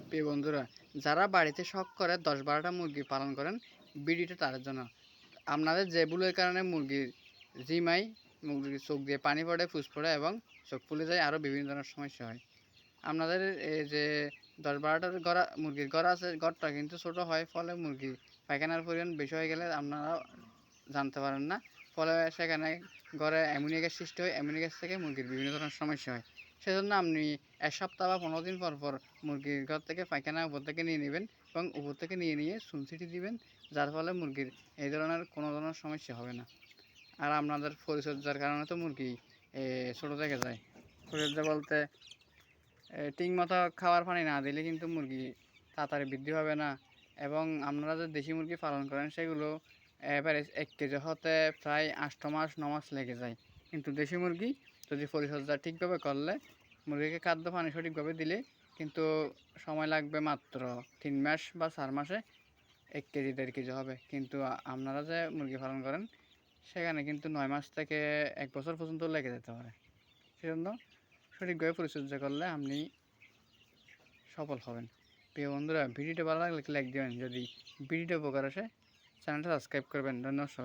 প্রিয় বন্ধুরা, যারা বাড়িতে শখ করে 10-12টা মুরগি পালন করেন, ভিডিওটা তাদের জন্য। আপনাদের যে ভুলের কারণে মুরগির জিমাই, মুরগির চোখ দিয়ে পানি পড়ে, ফুস পড়ে এবং চোখ ফুলে যায়, আরও বিভিন্ন ধরনের সমস্যা হয়। আপনাদের এই যে 10-12টার গড়া মুরগির ঘর আছে, ঘরটা কিন্তু ছোট হয়, ফলে মুরগি পায়খানার পরিমাণ বেশি হয়ে গেলে আপনারা জানতে পারেন না। ফলে সেখানে ঘরে অ্যামোনিয়া গ্যাস সৃষ্টি হয়, অ্যামোনিয়া গ্যাস থেকে মুরগির বিভিন্ন ধরনের সমস্যা হয়। সেজন্য আপনি 1 সপ্তাহ বা 15 দিন পর পর মুরগির ঘর থেকে পায়খানা উপর থেকে নিয়ে নেবেন এবং উপর থেকে নিয়ে চুনছিটি দিবেন, যার ফলে মুরগির এই ধরনের কোনো ধরনের সমস্যা হবে না। আর আপনাদের পরিচর্যার কারণে তো মুরগি ছোটো থেকে যায়। পরিচর্যা বলতে ঠিক মতো খাবার পানি না দিলে কিন্তু মুরগি তাড়াতাড়ি বৃদ্ধি হবে না। এবং আপনারা যে দেশি মুরগি পালন করেন সেগুলো এভারেজ 1 কেজি হতে প্রায় 8 মাস 9 মাস লেগে যায়। কিন্তু দেশি মুরগি যদি পরিচর্যা ঠিকভাবে করলে, মুরগিকে খাদ্য পানি সঠিকভাবে দিলে কিন্তু সময় লাগবে মাত্র 3 মাস বা 4 মাসে 1 কেজি 1.5 কেজি হবে। কিন্তু আপনারা যে মুরগি পালন করেন সেখানে কিন্তু 9 মাস থেকে 1 বছর পর্যন্ত লেগে যেতে পারে। সেজন্য সঠিকভাবে পরিচর্যা করলে আপনি সফল হবেন। প্রিয় বন্ধুরা, ভিডিওটা ভালো লাগলে লাইক দিবেন। যদি ভিডিওটা উপকার আসে, চ্যানেলটা সাবস্ক্রাইব করবেন। ধন্যবাদ।